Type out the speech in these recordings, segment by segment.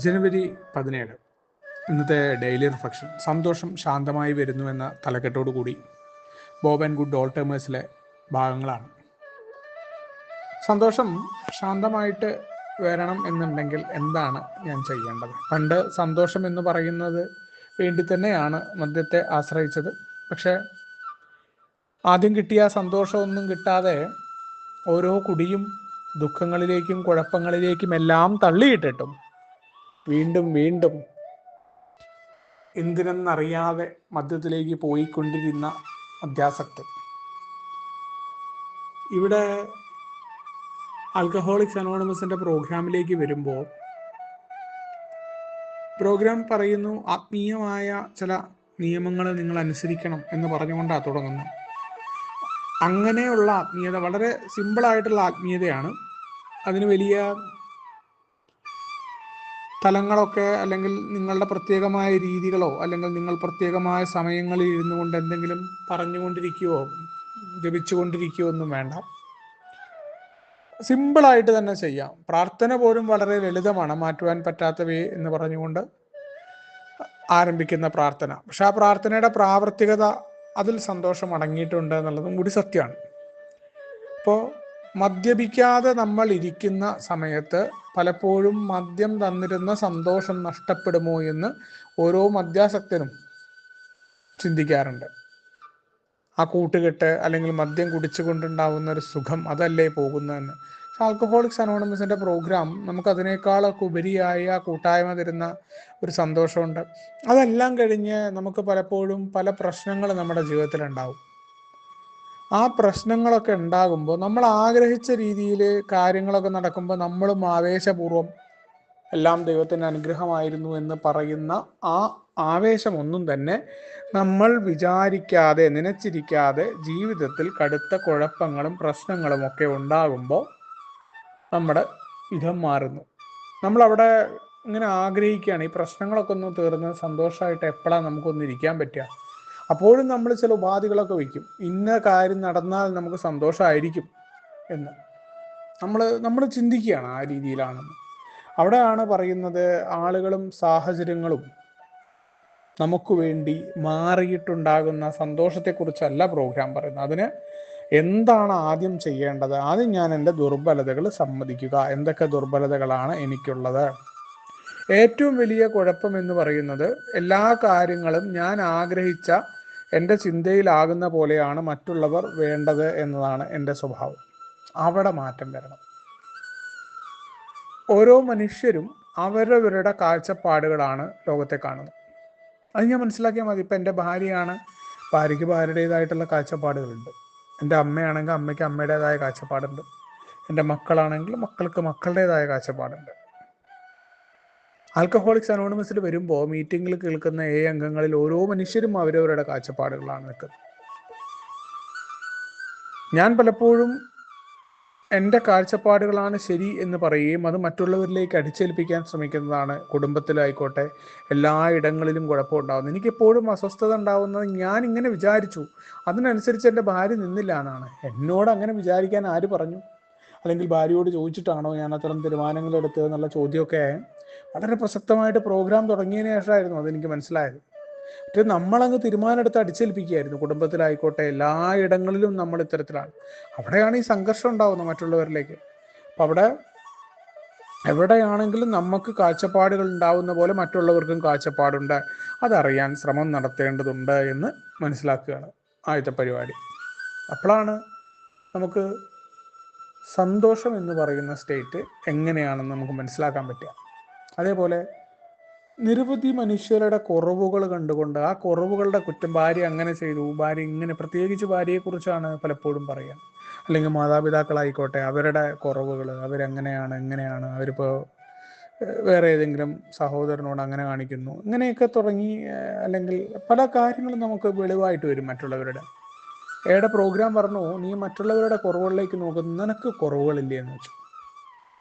ജനുവരി 17 ഇന്നത്തെ daily reflection. സന്തോഷം ശാന്തമായി വരുന്നു എന്ന തലക്കെട്ടോടുകൂടി ബോബ് ആൻഡ് ഗുഡ് ഓൾട്ടേമേഴ്സിലെ ഭാഗങ്ങളാണ്. സന്തോഷം ശാന്തമായിട്ട് വരണം എന്നുണ്ടെങ്കിൽ എന്താണ് ഞാൻ ചെയ്യേണ്ടത്? പണ്ട് സന്തോഷം എന്ന് പറയുന്നത് വേണ്ടി തന്നെയാണ് മദ്യത്തെ ആശ്രയിച്ചത്. പക്ഷേ ആദ്യം കിട്ടിയ സന്തോഷമൊന്നും കിട്ടാതെ ഓരോ കുടിയും ദുഃഖങ്ങളിലേക്കും കുഴപ്പങ്ങളിലേക്കും എല്ലാം തള്ളിയിട്ടിട്ടും വീണ്ടും വീണ്ടും എന്തിനെന്നറിയാതെ മദ്യത്തിലേക്ക് പോയിക്കൊണ്ടിരുന്ന മദ്യാസക്തൻ. ഇവിടെ ആൽക്കഹോളിക്സ് അനോണിമസിന്റെ പ്രോഗ്രാമിലേക്ക് വരുമ്പോൾ പ്രോഗ്രാം പറയുന്നു, ആത്മീയമായ ചില നിയമങ്ങൾ നിങ്ങൾ അനുസരിക്കണം എന്ന് പറഞ്ഞുകൊണ്ടാണ് തുടങ്ങുന്നത്. അങ്ങനെയുള്ള ആത്മീയത വളരെ സിമ്പിളായിട്ടുള്ള ആത്മീയതയാണ്. അതിന് വലിയ തലങ്ങളൊക്കെ അല്ലെങ്കിൽ നിങ്ങളുടെ പ്രത്യേകമായ രീതികളോ അല്ലെങ്കിൽ നിങ്ങൾ പ്രത്യേകമായ സമയങ്ങളിൽ ഇരുന്നു കൊണ്ട് എന്തെങ്കിലും പറഞ്ഞുകൊണ്ടിരിക്കുകയോ ജപിച്ചുകൊണ്ടിരിക്കുകയോ ഒന്നും വേണ്ട. സിമ്പിളായിട്ട് തന്നെ ചെയ്യാം. പ്രാർത്ഥന പോലും വളരെ ലളിതമാണ്. മാറ്റുവാൻ പറ്റാത്തവയെ എന്ന് പറഞ്ഞുകൊണ്ട് ആരംഭിക്കുന്ന പ്രാർത്ഥന. പക്ഷെ ആ പ്രാർത്ഥനയുടെ പ്രാവർത്തികത, അതിൽ സന്തോഷം അടങ്ങിയിട്ടുണ്ട് എന്നുള്ളതും കൂടി സത്യമാണ്. അപ്പോൾ മദ്യപിക്കാതെ നമ്മൾ ഇരിക്കുന്ന സമയത്ത് പലപ്പോഴും മദ്യം തന്നിരുന്ന സന്തോഷം നഷ്ടപ്പെടുമോ എന്ന് ഓരോ മദ്യാസക്തനും ചിന്തിക്കാറുണ്ട്. ആ കൂട്ടുകെട്ട് അല്ലെങ്കിൽ മദ്യം കുടിച്ചുകൊണ്ടുണ്ടാവുന്ന ഒരു സുഖം അതല്ലേ പോകുന്നതെന്ന്. ആൽക്കഹോളിക്സ് അനോണിമസിന്റെ പ്രോഗ്രാം നമുക്ക് അതിനേക്കാളൊക്കെ ഉപരിയായ ആ കൂട്ടായ്മ തരുന്ന ഒരു സന്തോഷമുണ്ട്. അതെല്ലാം കഴിഞ്ഞ് നമുക്ക് പലപ്പോഴും പല പ്രശ്നങ്ങൾ നമ്മുടെ ജീവിതത്തിൽ ഉണ്ടാവും. ആ പ്രശ്നങ്ങളൊക്കെ ഉണ്ടാകുമ്പോൾ നമ്മൾ ആഗ്രഹിച്ച രീതിയിൽ കാര്യങ്ങളൊക്കെ നടക്കുമ്പോൾ നമ്മളും ആവേശപൂർവ്വം എല്ലാം ദൈവത്തിൻ്റെ അനുഗ്രഹമായിരുന്നു എന്ന് പറയുന്ന ആ ആവേശമൊന്നും തന്നെ നമ്മൾ വിചാരിക്കാതെ നനച്ചിരിക്കാതെ ജീവിതത്തിൽ കടുത്ത കുഴപ്പങ്ങളും പ്രശ്നങ്ങളും ഒക്കെ ഉണ്ടാകുമ്പോൾ നമ്മുടെ ഇതം മാറുന്നു. നമ്മളവിടെ ഇങ്ങനെ ആഗ്രഹിക്കുകയാണ് ഈ പ്രശ്നങ്ങളൊക്കെ ഒന്ന് തീർന്ന് സന്തോഷമായിട്ട് എപ്പോഴാണ് നമുക്കൊന്ന് ഇരിക്കാൻ പറ്റുക. അപ്പോഴും നമ്മൾ ചില ഉപാധികളൊക്കെ വയ്ക്കും. ഇന്ന കാര്യം നടന്നാൽ നമുക്ക് സന്തോഷമായിരിക്കും എന്ന് നമ്മൾ ചിന്തിക്കുകയാണ് ആ രീതിയിലാണെന്ന്. അവിടെയാണ് പറയുന്നത്, ആളുകളും സാഹചര്യങ്ങളും നമുക്ക് വേണ്ടി മാറിയിട്ടുണ്ടാകുന്ന സന്തോഷത്തെക്കുറിച്ചല്ല പ്രോഗ്രാം പറയുന്നത്. അതിന് എന്താണ് ആദ്യം ചെയ്യേണ്ടത്? ആദ്യം ഞാൻ എൻ്റെ ദുർബലതകൾ സമ്മതിക്കുക. എന്തൊക്കെ ദുർബലതകളാണ് എനിക്കുള്ളത്? ഏറ്റവും വലിയ കുഴപ്പം എന്ന് പറയുന്നത്, എല്ലാ കാര്യങ്ങളും ഞാൻ ആഗ്രഹിച്ച എൻ്റെ ചിന്തയിലാകുന്ന പോലെയാണ് മറ്റുള്ളവർ വേണ്ടത് എന്നതാണ് എൻ്റെ സ്വഭാവം. അവിടെ മാറ്റം വരണം. ഓരോ മനുഷ്യരും അവരവരുടെ കാഴ്ചപ്പാടുകളാണ് ലോകത്തെ കാണുന്നത്. അത് ഞാൻ മനസ്സിലാക്കിയാൽ മതി. ഇപ്പം എൻ്റെ ഭാര്യയാണ്, ഭാര്യയ്ക്ക് ഭാര്യയുടേതായിട്ടുള്ള കാഴ്ചപ്പാടുകളുണ്ട്. എൻ്റെ അമ്മയാണെങ്കിൽ അമ്മയ്ക്ക് അമ്മയുടേതായ കാഴ്ചപ്പാടുണ്ട്. എൻ്റെ മക്കളാണെങ്കിൽ മക്കൾക്ക് മക്കളുടേതായ കാഴ്ചപ്പാടുണ്ട്. ആൽക്കഹോളിക്സ് അനോണിമസിൽ വരുമ്പോൾ മീറ്റിങ്ങിൽ കേൾക്കുന്ന 7 അംഗങ്ങളിൽ ഓരോ മനുഷ്യരും അവരവരുടെ കാഴ്ചപ്പാടുകളാണ് നിൽക്കുന്നത്. ഞാൻ പലപ്പോഴും എൻ്റെ കാഴ്ചപ്പാടുകളാണ് ശരി എന്ന് പറയുകയും അത് മറ്റുള്ളവരിലേക്ക് അടിച്ചേൽപ്പിക്കാൻ ശ്രമിക്കുന്നതാണ്. കുടുംബത്തിലായിക്കോട്ടെ എല്ലായിടങ്ങളിലും കുഴപ്പമുണ്ടാകുന്നത്. എനിക്കെപ്പോഴും അസ്വസ്ഥത ഉണ്ടാകുന്നത്, ഞാൻ ഇങ്ങനെ വിചാരിച്ചു, അതിനനുസരിച്ച് എൻ്റെ ഭാര്യ നിന്നില്ല എന്നാണ്. എന്നോട് അങ്ങനെ വിചാരിക്കാൻ ആര് പറഞ്ഞു? അല്ലെങ്കിൽ ഭാര്യയോട് ചോദിച്ചിട്ടാണോ ഞാൻ അത്തരം തീരുമാനങ്ങൾ എടുത്തത് എന്നുള്ള ചോദ്യമൊക്കെ വളരെ പ്രസക്തമായിട്ട് പ്രോഗ്രാം തുടങ്ങിയതിന് ശേഷമായിരുന്നു അതെനിക്ക് മനസ്സിലായത്. പക്ഷേ നമ്മളങ്ങ് തീരുമാനമെടുത്ത് അടിച്ചേൽപ്പിക്കുകയായിരുന്നു. കുടുംബത്തിലായിക്കോട്ടെ എല്ലായിടങ്ങളിലും നമ്മൾ ഇത്തരത്തിലാണ്. അവിടെയാണ് ഈ സംഘർഷം ഉണ്ടാകുന്നത് മറ്റുള്ളവരിലേക്ക്. അപ്പം അവിടെ എവിടെയാണെങ്കിലും നമുക്ക് കാഴ്ചപ്പാടുകൾ ഉണ്ടാവുന്ന പോലെ മറ്റുള്ളവർക്കും കാഴ്ചപ്പാടുണ്ട്. അതറിയാൻ ശ്രമം നടത്തേണ്ടതുണ്ട് എന്ന് മനസ്സിലാക്കുകയാണ് ആദ്യത്തെ പരിപാടി. അപ്പോഴാണ് നമുക്ക് സന്തോഷം എന്ന് പറയുന്ന സ്റ്റേറ്റ് എങ്ങനെയാണെന്ന് നമുക്ക് മനസ്സിലാക്കാൻ പറ്റുക. അതേപോലെ നിരവധി മനുഷ്യരുടെ കുറവുകൾ കണ്ടുകൊണ്ട് ആ കുറവുകളുടെ കുറ്റം, ഭാര്യ അങ്ങനെ ചെയ്തു, ഭാര്യ ഇങ്ങനെ, പ്രത്യേകിച്ച് ഭാര്യയെക്കുറിച്ചാണ് പലപ്പോഴും പറയുക. അല്ലെങ്കിൽ മാതാപിതാക്കളായിക്കോട്ടെ അവരുടെ കുറവുകൾ, അവരെങ്ങനെയാണ് എങ്ങനെയാണ്, അവരിപ്പോൾ വേറെ ഏതെങ്കിലും സഹോദരനോട് അങ്ങനെ കാണിക്കുന്നു, ഇങ്ങനെയൊക്കെ തുടങ്ങി അല്ലെങ്കിൽ പല കാര്യങ്ങളും നമുക്ക് വെളിവായിട്ട് വരും മറ്റുള്ളവരുടെ. ഏടെ പ്രോഗ്രാം പറഞ്ഞു, നീ മറ്റുള്ളവരുടെ കുറവുകളിലേക്ക് നോക്കുന്നു, നിനക്ക് കുറവുകളില്ലേ എന്ന് വെച്ചു.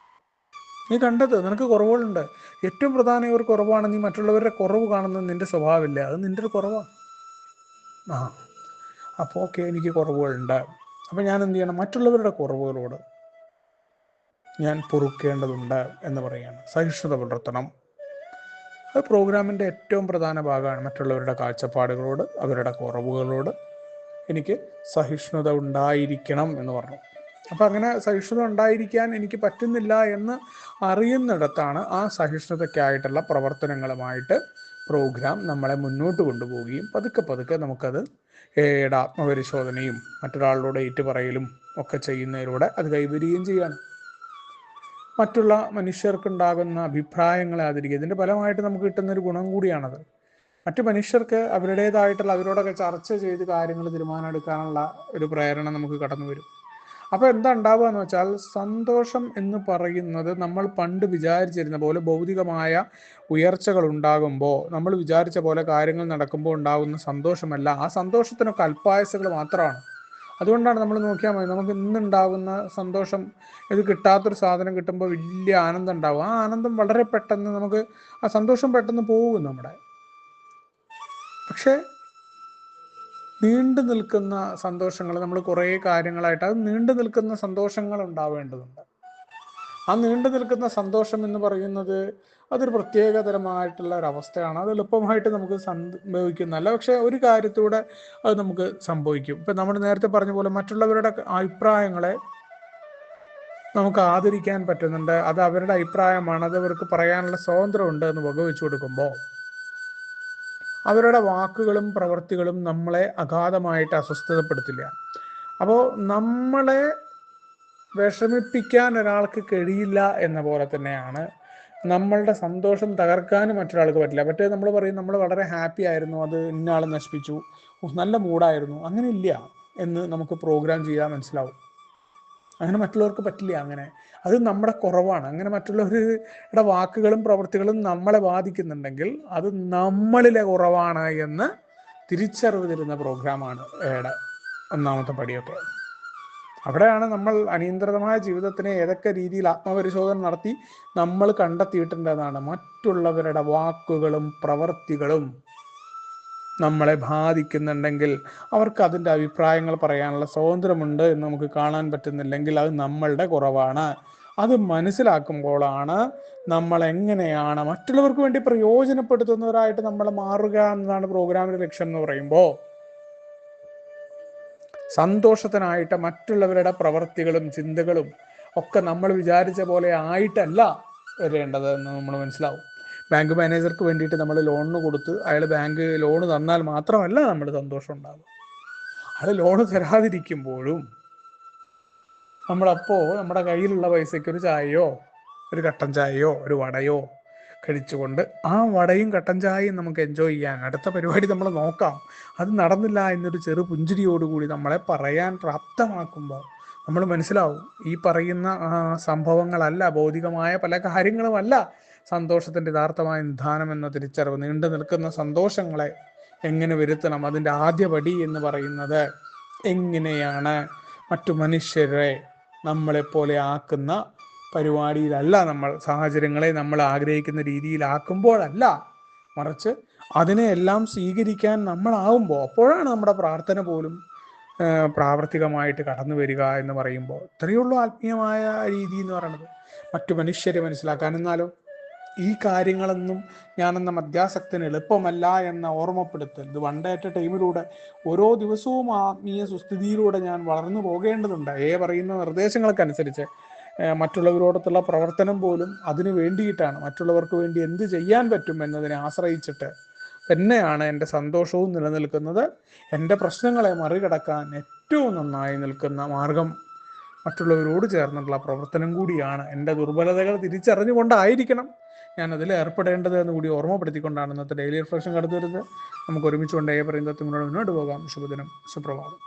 നീ കണ്ടത് നിനക്ക് കുറവുകളുണ്ട്. ഏറ്റവും പ്രധാന ഒരു കുറവാണ് നീ മറ്റുള്ളവരുടെ കുറവ് കാണുന്നത്. നിന്റെ സ്വഭാവമില്ല, അത് നിന്റെ ഒരു കുറവാണ്. അപ്പോൾ ഓക്കെ, എനിക്ക് കുറവുകളുണ്ട്. അപ്പം ഞാൻ എന്ത് ചെയ്യണം? മറ്റുള്ളവരുടെ കുറവുകളോട് ഞാൻ പൊറുക്കേണ്ടതുണ്ട് എന്ന് പറയുകയാണ്. സഹിഷ്ണുത പുലർത്തണം. അത് പ്രോഗ്രാമിൻ്റെ ഏറ്റവും പ്രധാന ഭാഗമാണ്. മറ്റുള്ളവരുടെ കാഴ്ചപ്പാടുകളോട്, അവരുടെ കുറവുകളോട് എനിക്ക് സഹിഷ്ണുത ഉണ്ടായിരിക്കണം എന്ന് പറഞ്ഞു. അപ്പം അങ്ങനെ സഹിഷ്ണുത ഉണ്ടായിരിക്കാൻ എനിക്ക് പറ്റുന്നില്ല എന്ന് അറിയുന്നിടത്താണ് ആ സഹിഷ്ണുതയ്ക്കായിട്ടുള്ള പ്രവർത്തനങ്ങളുമായിട്ട് പ്രോഗ്രാം നമ്മളെ മുന്നോട്ട് കൊണ്ടുപോവുകയും പതുക്കെ പതുക്കെ നമുക്കത് ആത്മപരിശോധനയും മറ്റൊരാളിലൂടെ ഏറ്റുപറയലും ഒക്കെ ചെയ്യുന്നതിലൂടെ അത് കൈവരികയും ചെയ്യാണ്. മറ്റുള്ള മനുഷ്യർക്കുണ്ടാകുന്ന അഭിപ്രായങ്ങളെ ആദരിക്കുക. ഇതിൻ്റെ ഫലമായിട്ട് നമുക്ക് കിട്ടുന്നൊരു ഗുണം കൂടിയാണത്. മറ്റു മനുഷ്യർക്ക് അവരുടേതായിട്ടുള്ള അവരോടൊക്കെ ചർച്ച ചെയ്ത് കാര്യങ്ങൾ തീരുമാനമെടുക്കാനുള്ള ഒരു പ്രേരണ നമുക്ക് കടന്നു വരും. അപ്പോൾ എന്താ ഉണ്ടാവുക എന്ന് വെച്ചാൽ, സന്തോഷം എന്ന് പറയുന്നത് നമ്മൾ പണ്ട് വിചാരിച്ചിരുന്ന പോലെ ഭൗതികമായ ഉയർച്ചകൾ ഉണ്ടാകുമ്പോൾ, നമ്മൾ വിചാരിച്ച പോലെ കാര്യങ്ങൾ നടക്കുമ്പോൾ ഉണ്ടാകുന്ന സന്തോഷമല്ല. ആ സന്തോഷത്തിനൊക്കെ അല്പായുസ്സുകൾ മാത്രമാണ്. അതുകൊണ്ടാണ് നമ്മൾ നോക്കിയാൽ മതി, നമുക്ക് ഇന്നുണ്ടാകുന്ന സന്തോഷം ഇത് കിട്ടാത്തൊരു സാധനം കിട്ടുമ്പോൾ വലിയ ആനന്ദം ഉണ്ടാകും. ആ ആനന്ദം വളരെ പെട്ടെന്ന് നമുക്ക് ആ സന്തോഷം പെട്ടെന്ന് പോകും നമ്മുടെ. പക്ഷേ നീണ്ടു നിൽക്കുന്ന സന്തോഷങ്ങൾ, നമ്മൾ കുറേ കാര്യങ്ങളായിട്ട് അത് നീണ്ടു നിൽക്കുന്ന സന്തോഷങ്ങൾ ഉണ്ടാവേണ്ടതുണ്ട്. ആ നീണ്ടു നിൽക്കുന്ന സന്തോഷം എന്ന് പറയുന്നത് അതൊരു പ്രത്യേകതരമായിട്ടുള്ള ഒരവസ്ഥയാണ്. അത് എളുപ്പമായിട്ട് നമുക്ക് സംഭവിക്കുന്നതല്ല. പക്ഷെ ഒരു കാര്യത്തൂടെ അത് നമുക്ക് സംഭവിക്കും. ഇപ്പം നമ്മൾ നേരത്തെ പറഞ്ഞ പോലെ മറ്റുള്ളവരുടെ അഭിപ്രായങ്ങളെ നമുക്ക് ആദരിക്കാൻ പറ്റുന്നുണ്ട്. അത് അവരുടെ അഭിപ്രായമാണ്, അത് അവർക്ക് പറയാനുള്ള സ്വാതന്ത്ര്യമുണ്ട് എന്ന് വകവെച്ചു കൊടുക്കുമ്പോൾ അവരുടെ വാക്കുകളും പ്രവൃത്തികളും നമ്മളെ അഗാധമായിട്ട് അസ്വസ്ഥതപ്പെടുത്തില്ല. അപ്പോൾ നമ്മളെ വിഷമിപ്പിക്കാൻ ഒരാൾക്ക് കഴിയില്ല എന്ന പോലെ തന്നെയാണ് നമ്മളുടെ സന്തോഷം തകർക്കാനും മറ്റൊരാൾക്ക് പറ്റില്ല. മറ്റേ നമ്മൾ പറയും നമ്മൾ വളരെ ഹാപ്പി ആയിരുന്നു, അത് ഇന്നയാൾ നശിപ്പിച്ചു, നല്ല മൂഡായിരുന്നു, അങ്ങനെ ഇല്ല എന്ന് നമുക്ക് പ്രോഗ്രാം ചെയ്യാൻ മനസ്സിലാവും. അങ്ങനെ മറ്റുള്ളവർക്ക് പറ്റില്ല. അങ്ങനെ അത് നമ്മുടെ കുറവാണ്. അങ്ങനെ മറ്റുള്ളവരുടെ വാക്കുകളും പ്രവൃത്തികളും നമ്മളെ ബാധിക്കുന്നുണ്ടെങ്കിൽ അത് നമ്മളിലെ കുറവാണ് എന്ന് തിരിച്ചറിവ് തരുന്ന പ്രോഗ്രാമാണ് ഒന്നാമത്തെ പടിയൊക്കെ. അവിടെയാണ് നമ്മൾ അനിയന്ത്രിതമായ ജീവിതത്തിനെ ഏതൊക്കെ രീതിയിൽ ആത്മപരിശോധന നടത്തി നമ്മൾ കണ്ടെത്തിയിട്ടുണ്ടെന്നാണ്. മറ്റുള്ളവരുടെ വാക്കുകളും പ്രവൃത്തികളും നമ്മളെ ബാധിക്കുന്നുണ്ടെങ്കിൽ, അവർക്ക് അതിൻ്റെ അഭിപ്രായങ്ങൾ പറയാനുള്ള സ്വാതന്ത്ര്യമുണ്ട് എന്ന് നമുക്ക് കാണാൻ പറ്റുന്നില്ലെങ്കിൽ അത് നമ്മളുടെ കുറവാണ്. അത് മനസ്സിലാക്കുമ്പോഴാണ് നമ്മൾ എങ്ങനെയാണ് മറ്റുള്ളവർക്ക് വേണ്ടി പ്രയോജനപ്പെടുത്തുന്നവരായിട്ട് നമ്മൾ മാറുക എന്നതാണ് പ്രോഗ്രാമിന്റെ ലക്ഷ്യം എന്ന് പറയുമ്പോൾ. സന്തോഷത്തിനായിട്ട് മറ്റുള്ളവരുടെ പ്രവൃത്തികളും ചിന്തകളും ഒക്കെ നമ്മൾ വിചാരിച്ച പോലെ ആയിട്ടല്ല വരേണ്ടത് എന്ന് നമ്മൾ മനസ്സിലാവും. ബാങ്ക് മാനേജർക്ക് വേണ്ടിയിട്ട് നമ്മൾ ലോണിന് കൊടുത്ത് അയാൾ ബാങ്ക് ലോണ് തന്നാൽ മാത്രമല്ല നമ്മൾ സന്തോഷം ഉണ്ടാകും. അയാൾ ലോണ് തരാതിരിക്കുമ്പോഴും നമ്മളപ്പോൾ നമ്മുടെ കയ്യിലുള്ള പൈസയ്ക്ക് ഒരു ചായയോ ഒരു കട്ടൻ ചായയോ ഒരു വടയോ കഴിച്ചുകൊണ്ട് ആ വടയും കട്ടൻ ചായയും നമുക്ക് എൻജോയ് ചെയ്യാൻ അടുത്ത പരിപാടി നമ്മൾ നോക്കാം. അത് നടന്നില്ല എന്നൊരു ചെറു പുഞ്ചിരിയോടുകൂടി നമ്മളെ പറയാൻ പ്രാപ്തമാക്കുമ്പോൾ നമ്മൾ മനസ്സിലാവും ഈ പറയുന്ന സംഭവങ്ങളല്ല, ഭൗതികമായ പല കാര്യങ്ങളുമല്ല സന്തോഷത്തിൻ്റെ യഥാർത്ഥമായ നിധാനം എന്ന തിരിച്ചറിവ്. നീണ്ടു നിൽക്കുന്ന സന്തോഷങ്ങളെ എങ്ങനെ വരുത്തണം, അതിൻ്റെ ആദ്യപടി എന്ന് പറയുന്നത് എങ്ങനെയാണ് മറ്റു മനുഷ്യരെ നമ്മളെപ്പോലെ ആക്കുന്ന പരിപാടിയിലല്ല, നമ്മൾ സാഹചര്യങ്ങളെ നമ്മൾ ആഗ്രഹിക്കുന്ന രീതിയിലാക്കുമ്പോഴല്ല, മറിച്ച് അതിനെയെല്ലാം സ്വീകരിക്കാൻ നമ്മളാവുമ്പോൾ, അപ്പോഴാണ് നമ്മുടെ പ്രാർത്ഥന പോലും പ്രാവർത്തികമായിട്ട് കടന്നു വരിക എന്ന് പറയുമ്പോൾ. ഇത്രയേ ഉള്ളൂ ആത്മീയമായ രീതി എന്ന് പറയുന്നത്, മറ്റു മനുഷ്യരെ മനസ്സിലാക്കാൻ. എന്നാലും ഈ കാര്യങ്ങളൊന്നും ഞാനെന്ന മധ്യാസക്തന് എളുപ്പമല്ല എന്ന ഓർമ്മപ്പെടുത്തൽ, ഇത് വൺ ഡേ അറ്റ് എ ടൈമിലൂടെ ഓരോ ദിവസവും ആത്മീയ സുസ്ഥിതിയിലൂടെ ഞാൻ വളർന്നു പോകേണ്ടതുണ്ട്. പറയുന്ന നിർദ്ദേശങ്ങൾക്കനുസരിച്ച് മറ്റുള്ളവരോടൊത്തുള്ള പ്രവർത്തനം പോലും അതിനു വേണ്ടിയിട്ടാണ്. മറ്റുള്ളവർക്ക് വേണ്ടി എന്ത് ചെയ്യാൻ പറ്റും എന്നതിനെ ആശ്രയിച്ചിട്ട് തന്നെയാണ് എൻ്റെ സന്തോഷവും നിലനിൽക്കുന്നത്. എൻ്റെ പ്രശ്നങ്ങളെ മറികടക്കാൻ ഏറ്റവും നന്നായി നിൽക്കുന്ന മാർഗം മറ്റുള്ളവരോട് ചേർന്നുള്ള പ്രവർത്തനം കൂടിയാണ്. എൻ്റെ ദുർബലതകൾ തിരിച്ചറിഞ്ഞുകൊണ്ടായിരിക്കണം ഞാൻ അതിൽ ഏർപ്പെടേണ്ടത് എന്ന് കൂടി ഓർമ്മപ്പെടുത്തിക്കൊണ്ടാണ് ഇന്നത്തെ ഡെയിലി റിഫ്ലക്ഷൻ കടന്നു വരുന്നത്. നമുക്ക് ഒരുമിച്ചുകൊണ്ട് പറയുന്നത് മുന്നോട്ട് പോകാം. ശുഭദിനം, സുപ്രഭാതം.